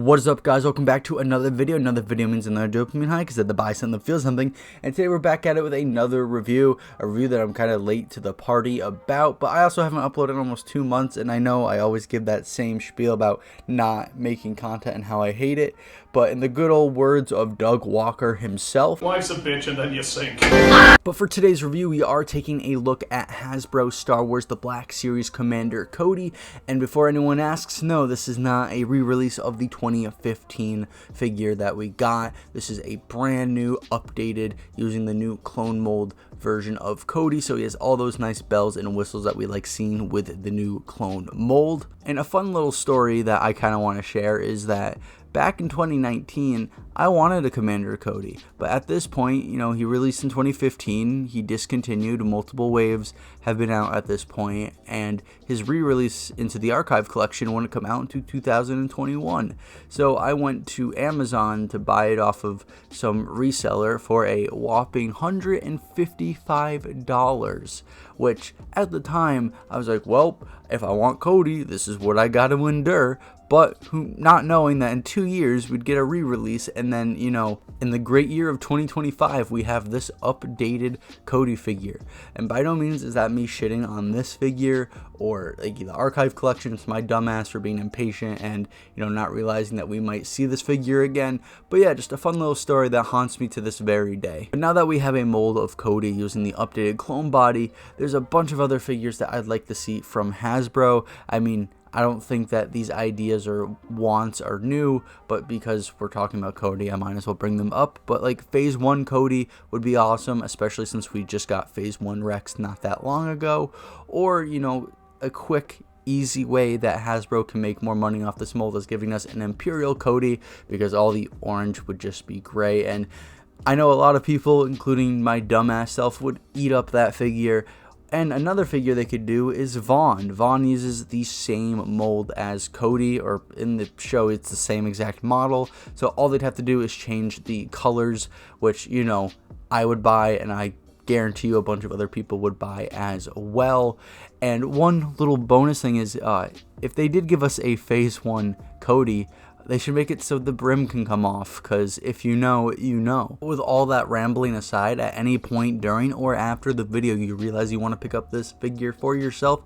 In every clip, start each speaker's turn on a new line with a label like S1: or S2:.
S1: What is up, guys? Welcome back to another video. Another video means another dopamine high, because at the buy something feel something. And today we're back at it with another review, a review that I'm kind of late to the party about, but I also haven't uploaded in almost 2 months, and I know I always give that same spiel about not making content and how I hate it, but in the good old words of Doug Walker himself,
S2: life's a bitch and then you sink.
S1: But for today's review, we are taking a look at Hasbro Star Wars The Black Series Commander Cody. And before anyone asks, no, this is not a re-release of the 2015 figure that we got. This is a brand new, updated, using the new clone mold version of Cody. So he has all those nice bells and whistles that we like seeing with the new clone mold. And a fun little story that I kind of want to share is that back in 2019, I wanted a Commander Cody, but at this point, you know, he released in 2015, he discontinued, multiple waves have been out at this point, and his re-release into the archive collection wouldn't come out until 2021. So I went to Amazon to buy it off of some reseller for a whopping $155, which at the time, I was like, well, if I want Cody, this is what I gotta endure. But not knowing that in 2 years we'd get a re-release, and then, you know, in the great year of 2025 we have this updated Cody figure. And by no means is that me shitting on this figure or like the archive collection. It's my dumbass for being impatient and, you know, not realizing that we might see this figure again. But yeah, just a fun little story that haunts me to this very day. But now that we have a mold of Cody using the updated clone body, there's a bunch of other figures that I'd like to see from Hasbro. I mean, I don't think that these ideas or wants are new, but because we're talking about Cody, I might as well bring them up. But like Phase 1 Cody would be awesome, especially since we just got Phase 1 Rex not that long ago. Or, you know, a quick, easy way that Hasbro can make more money off this mold is giving us an Imperial Cody, because all the orange would just be gray. And I know a lot of people, including my dumbass self, would eat up that figure. And another figure they could do is Vaughn. Vaughn uses the same mold as Cody, or in the show it's the same exact model. So all they'd have to do is change the colors, which, you know, I would buy, and I guarantee you a bunch of other people would buy as well. And one little bonus thing is, if they did give us a Phase 1 Cody, they should make it so the brim can come off, because if you know, you know. With all that rambling aside, at any point during or after the video you realize you want to pick up this figure for yourself,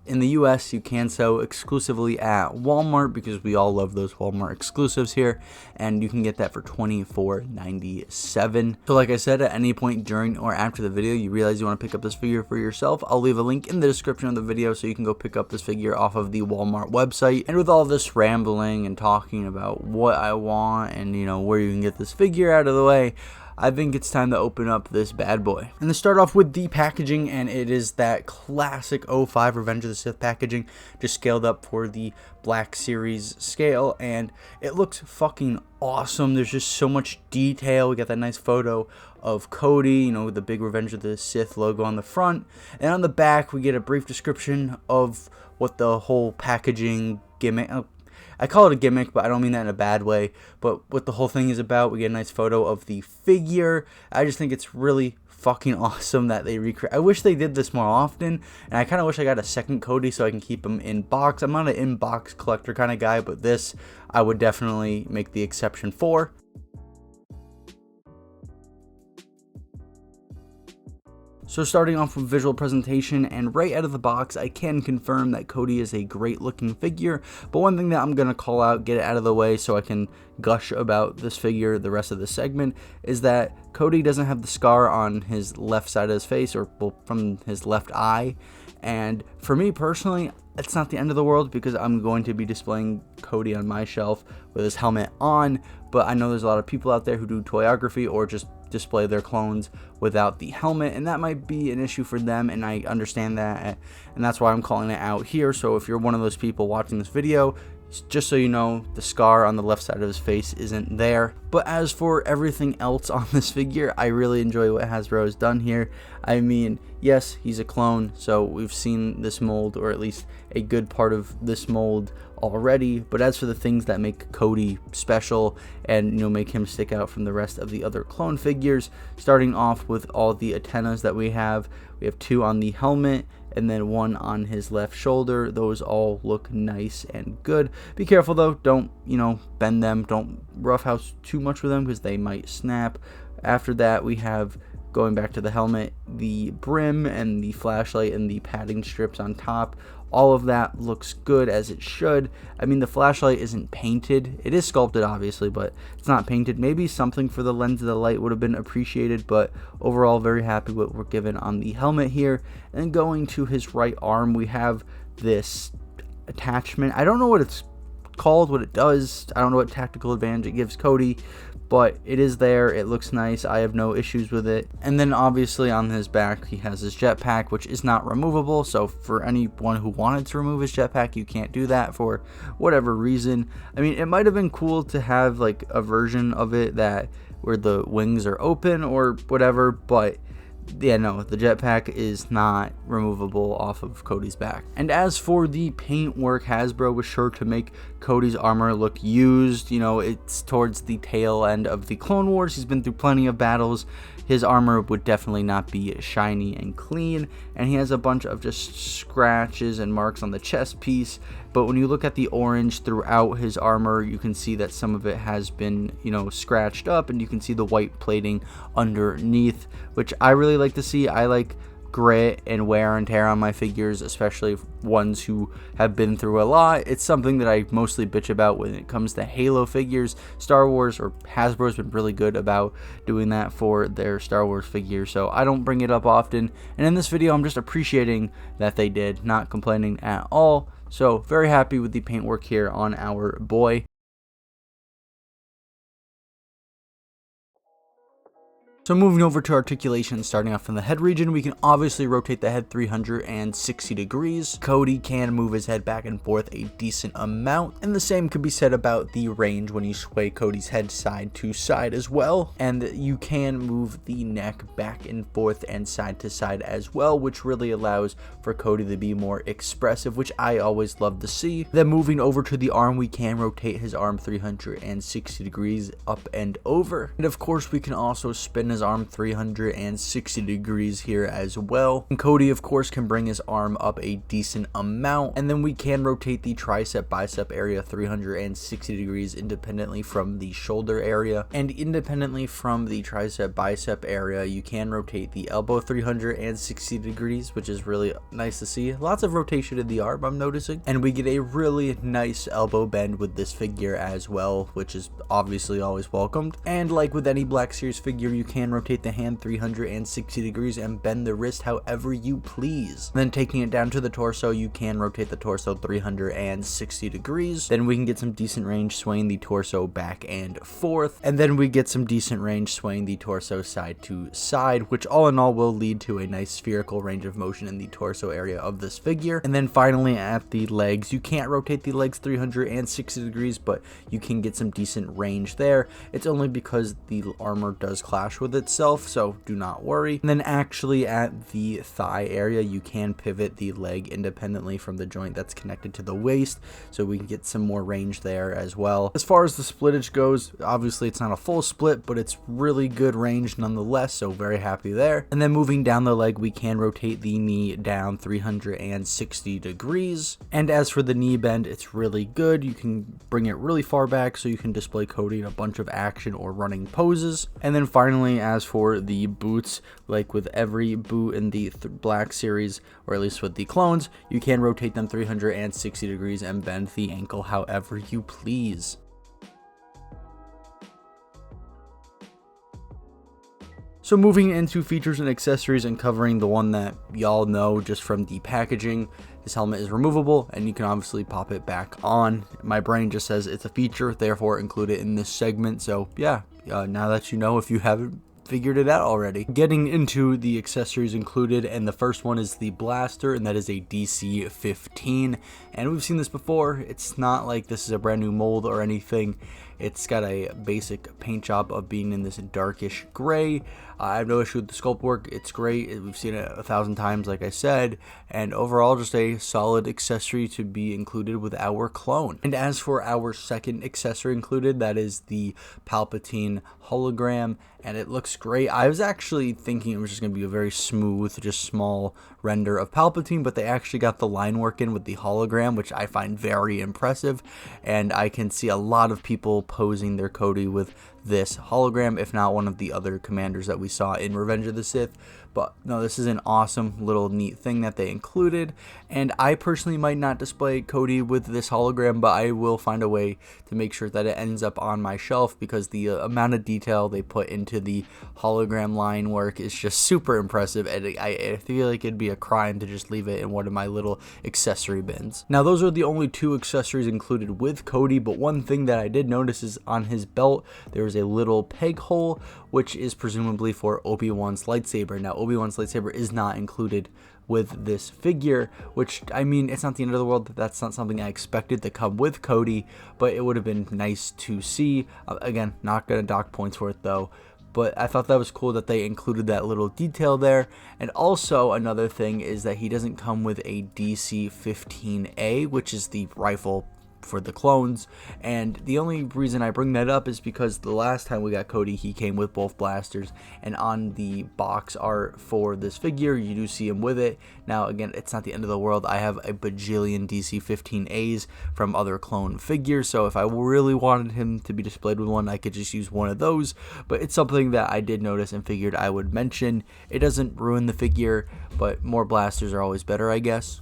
S1: in the US you can so exclusively at Walmart, because we all love those Walmart exclusives here, and you can get that for $24.97. So like I said, at any point during or after the video you realize you want to pick up this figure for yourself, I'll leave a link in the description of the video so you can go pick up this figure off of the Walmart website. And with all this rambling and talking about what I want and, you know, where you can get this figure out of the way, I think it's time to open up this bad boy. And to start off with the packaging, and it is that classic 05 Revenge of the Sith packaging, just scaled up for the Black Series scale, and it looks fucking awesome. There's just so much detail. We got that nice photo of Cody, you know, with the big Revenge of the Sith logo on the front, and on the back we get a brief description of what the whole packaging gimmick, I call it a gimmick, but I don't mean that in a bad way, but what the whole thing is about. We get a nice photo of the figure. I just think it's really fucking awesome that they recreate. I wish they did this more often, and I kind of wish I got a second Cody so I can keep him in box. I'm not an in-box collector kind of guy, but this I would definitely make the exception for. So starting off with visual presentation, and right out of the box, I can confirm that Cody is a great looking figure, but one thing that I'm going to call out, get it out of the way so I can gush about this figure the rest of the segment, is that Cody doesn't have the scar on his left side of his face, or well, from his left eye. And for me personally, it's not the end of the world, because I'm going to be displaying Cody on my shelf with his helmet on, but I know there's a lot of people out there who do toyography or just display their clones without the helmet, and that might be an issue for them, and I understand that, and that's why I'm calling it out here. So if you're one of those people watching this video, just so you know, the scar on the left side of his face isn't there. But as for everything else on this figure, I really enjoy what Hasbro has done here. I mean, yes, he's a clone, so we've seen this mold, or at least a good part of this mold, already. But as for the things that make Cody special and, you know, make him stick out from the rest of the other clone figures, starting off with all the antennas that we have 2 on the helmet and then 1 on his left shoulder. Those all look nice and good. Be careful though, don't, you know, bend them, don't roughhouse too much with them because they might snap. After that, we have, going back to the helmet, the brim and the flashlight and the padding strips on top. All of that looks good as it should. I mean, the flashlight isn't painted. It is sculpted, obviously, but it's not painted. Maybe something for the lens of the light would have been appreciated, but overall, very happy with what we're given on the helmet here. And then going to his right arm, we have this attachment. I don't know what it's called, what it does. I don't know what tactical advantage it gives Cody, but it is there. It looks nice. I have no issues with it. And then obviously on his back he has his jetpack, which is not removable, so for anyone who wanted to remove his jetpack, you can't do that for whatever reason. I mean, it might have been cool to have like a version of it that where the wings are open or whatever, but yeah, no, the jetpack is not removable off of Cody's back. And as for the paint work, Hasbro was sure to make Cody's armor look used. You know, it's towards the tail end of the Clone Wars. He's been through plenty of battles. His armor would definitely not be shiny and clean, and he has a bunch of just scratches and marks on the chest piece. But when you look at the orange throughout his armor, you can see that some of it has been, you know, scratched up, and you can see the white plating underneath, which I really like to see. I like grit and wear and tear on my figures, especially ones who have been through a lot. It's something that I mostly bitch about when it comes to Halo figures. Star Wars, or Hasbro's been really good about doing that for their Star Wars figures, so I don't bring it up often. And in this video, I'm just appreciating that they did, not complaining at all. So very happy with the paintwork here on our boy. So moving over to articulation, starting off from the head region, we can obviously rotate the head 360 degrees. Cody can move his head back and forth a decent amount, and the same could be said about the range when you sway Cody's head side to side as well. And you can move the neck back and forth and side to side as well, which really allows for Cody to be more expressive, which I always love to see. Then moving over to the arm, we can rotate his arm 360 degrees up and over. And of course, we can also spin his arm 360 degrees here as well. And Cody of course can bring his arm up a decent amount, and then we can rotate the tricep bicep area 360 degrees independently from the shoulder area, and independently from the tricep bicep area you can rotate the elbow 360 degrees, which is really nice to see. Lots of rotation in the arm, I'm noticing, and we get a really nice elbow bend with this figure as well, which is obviously always welcomed. And like with any Black Series figure, you can rotate the hand 360 degrees and bend the wrist however you please. Then taking it down to the torso, you can rotate the torso 360 degrees. Then we can get some decent range swaying the torso back and forth, and then we get some decent range swaying the torso side to side, which all in all will lead to a nice spherical range of motion in the torso area of this figure. And then finally at the legs, you can't rotate the legs 360 degrees, but you can get some decent range there. It's only because the armor does clash with itself, so do not worry. And then actually at the thigh area, you can pivot the leg independently from the joint that's connected to the waist, so we can get some more range there as well. As far as the splittage goes, obviously it's not a full split, but it's really good range nonetheless, so very happy there. And then moving down the leg, we can rotate the knee down 360 degrees. And as for the knee bend, it's really good. You can bring it really far back so you can display Cody in a bunch of action or running poses. And then finally, as for the boots, like with every boot in the Black Series, or at least with the clones, you can rotate them 360 degrees and bend the ankle however you please. So moving into features and accessories and covering the one that y'all know just from the packaging, this helmet is removable and you can obviously pop it back on. My brain just says it's a feature, therefore include it in this segment. So yeah, now that you know, if you haven't figured it out already. Getting into the accessories included, and the first one is the blaster, and that is a DC 15, and we've seen this before. It's not like this is a brand new mold or anything. It's got a basic paint job of being in this darkish gray. I have no issue with the sculpt work. It's great. We've seen it 1,000 times, like I said, and overall just a solid accessory to be included with our clone. And as for our second accessory included, that is the Palpatine hologram, and it looks great. I was actually thinking it was just going to be a very smooth, just small render of Palpatine, but they actually got the line work in with the hologram, which I find very impressive, and I can see a lot of people posing their Cody with this hologram, if not one of the other commanders that we saw in Revenge of the Sith. But no, this is an awesome little neat thing that they included, and I personally might not display Cody with this hologram, but I will find a way to make sure that it ends up on my shelf, because the amount of detail they put into the hologram line work is just super impressive, and I feel like it'd be a crime to just leave it in one of my little accessory bins. Now, those are the only two accessories included with Cody, but one thing that I did notice is on his belt there is a little peg hole, which is presumably for Obi-Wan's lightsaber. Now, Obi-Wan's lightsaber is not included with this figure, which, I mean, it's not the end of the world. That's not something I expected to come with Cody, but it would have been nice to see. Again, not gonna dock points for it though, but I thought that was cool that they included that little detail there. And also another thing is that he doesn't come with a DC-15A, which is the rifle for the clones, and the only reason I bring that up is because the last time we got Cody, he came with both blasters, and on the box art for this figure you do see him with it. Now again, it's not the end of the world. I have a bajillion DC-15As from other clone figures, so if I really wanted him to be displayed with one, I could just use one of those, but it's something that I did notice and figured I would mention. It doesn't ruin the figure, but more blasters are always better, I guess.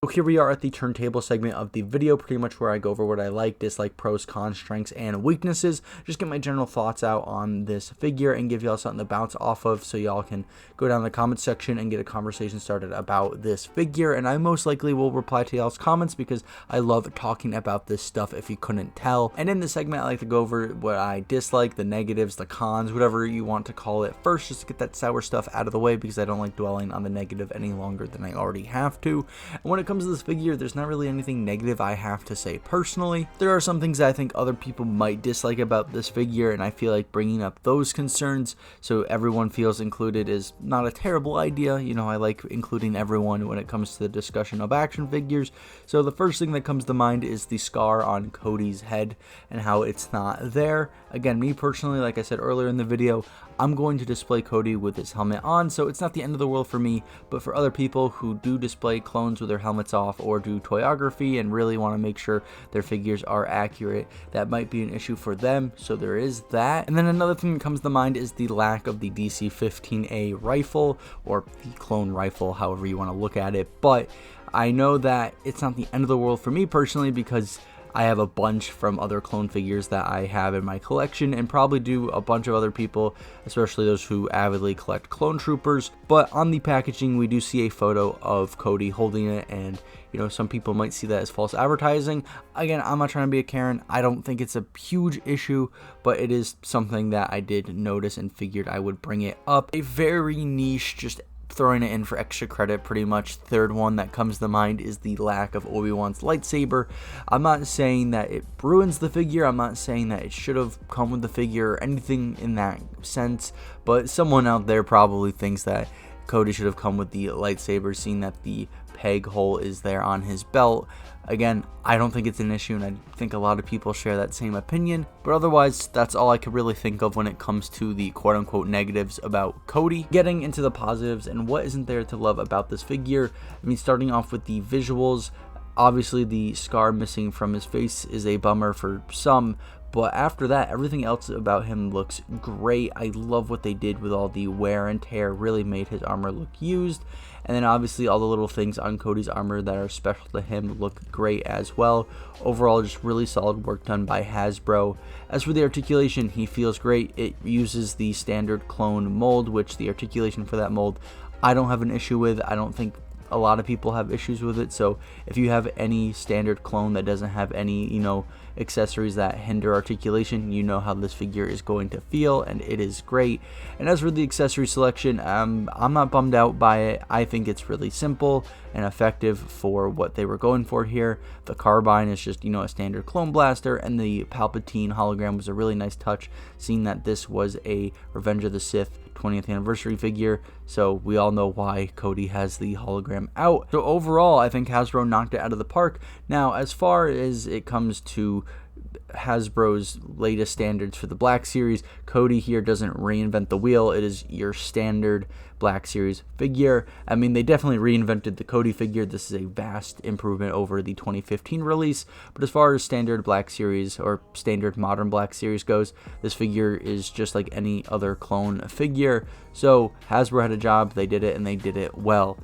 S1: So here we are at the turntable segment of the video, pretty much where I go over what I like, dislike, pros, cons, strengths, and weaknesses. Just get my general thoughts out on this figure and give y'all something to bounce off of, so y'all can go down in the comment section and get a conversation started about this figure. And I most likely will reply to y'all's comments because I love talking about this stuff, if you couldn't tell. And in this segment, I like to go over what I dislike, the negatives, the cons, whatever you want to call it first, just to get that sour stuff out of the way, because I don't like dwelling on the negative any longer than I already have to. And when it comes to this figure, there's not really anything negative I have to say personally. There are some things that I think other people might dislike about this figure, and I feel like bringing up those concerns so everyone feels included is not a terrible idea. You know, I like including everyone when it comes to the discussion of action figures. So the first thing that comes to mind is the scar on Cody's head and how it's not there. Again, me personally, like I said earlier in the video, I'm going to display Cody with his helmet on, so it's not the end of the world for me, but for other people who do display clones with their helmets off or do toyography and really want to make sure their figures are accurate, that might be an issue for them, so there is that. And then another thing that comes to mind is the lack of the DC-15A rifle, or the clone rifle, however you want to look at it, but I know that it's not the end of the world for me personally, because I have a bunch from other clone figures that I have in my collection, and probably do a bunch of other people, especially those who avidly collect clone troopers. But on the packaging, we do see a photo of Cody holding it, and you know, some people might see that as false advertising. Again, I'm not trying to be a Karen. I don't think it's a huge issue, but it is something that I did notice and figured I would bring it up. A very niche, just throwing it in for extra credit, pretty much. Third one that comes to mind is the lack of Obi-Wan's lightsaber. I'm not saying that it ruins the figure, I'm not saying that it should have come with the figure or anything in that sense, but someone out there probably thinks that Cody should have come with the lightsaber, seeing that the peg hole is there on his belt. Again, I don't think it's an issue, and I think a lot of people share that same opinion, but otherwise, that's all I could really think of when it comes to the quote-unquote negatives about Cody. Getting into the positives and what isn't there to love about this figure, I mean, starting off with the visuals, obviously the scar missing from his face is a bummer for some, but after that, everything else about him looks great. I love what they did with all the wear and tear, really made his armor look used. And then obviously all the little things on Cody's armor that are special to him look great as well. Overall, just really solid work done by Hasbro. As for the articulation, he feels great. It uses the standard clone mold, which the articulation for that mold I don't have an issue with. I don't think a lot of people have issues with it. So if you have any standard clone that doesn't have any, you know, accessories that hinder articulation, you know how this figure is going to feel, and it is great. And as for the accessory selection, I'm not bummed out by it. I think it's really simple and effective for what they were going for here. The carbine is just, you know, a standard clone blaster, and the Palpatine hologram was a really nice touch, seeing that this was a Revenge of the Sith 20th anniversary figure, so we all know why Cody has the hologram out. So overall, I think Hasbro knocked it out of the park. Now, as far as it comes to Hasbro's latest standards for the Black Series, Cody here doesn't reinvent the wheel. It is your standard Black Series figure. I mean, they definitely reinvented the Cody figure. This is a vast improvement over the 2015 release, but as far as standard Black Series or standard modern Black Series goes, this figure is just like any other clone figure. So Hasbro had a job, they did it, and they did it well.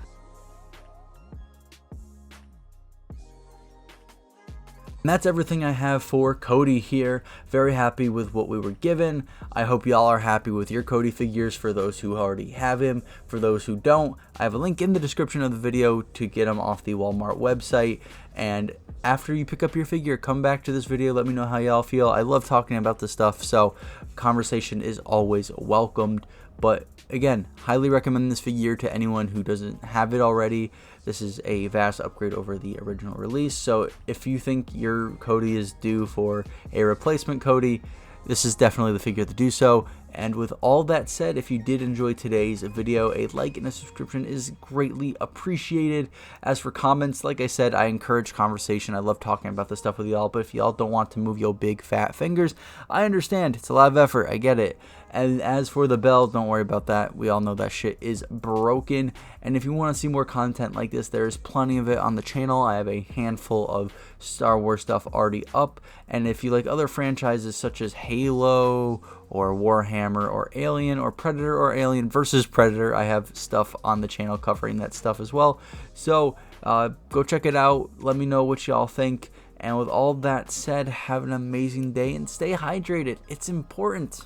S1: And that's everything I have for Cody here. Very happy with what we were given. I hope y'all are happy with your Cody figures, for those who already have him. For those who don't, I have a link in the description of the video to get them off the Walmart website. And after you pick up your figure, come back to this video, let me know how y'all feel. I love talking about this stuff, so conversation is always welcomed. But again, highly recommend this figure to anyone who doesn't have it already. This is a vast upgrade over the original release, so if you think your Cody is due for a replacement Cody, this is definitely the figure to do so. And with all that said, if you did enjoy today's video, a like and a subscription is greatly appreciated. As for comments, like I said, I encourage conversation. I love talking about this stuff with y'all, but if y'all don't want to move your big fat fingers, I understand. It's a lot of effort. I get it. And as for the bell, don't worry about that. We all know that shit is broken. And if you want to see more content like this, there's plenty of it on the channel. I have a handful of Star Wars stuff already up. And if you like other franchises such as Halo or Warhammer or Alien or Predator or Alien versus Predator, I have stuff on the channel covering that stuff as well. So go check it out. Let me know what y'all think. And with all that said, have an amazing day and stay hydrated. It's important.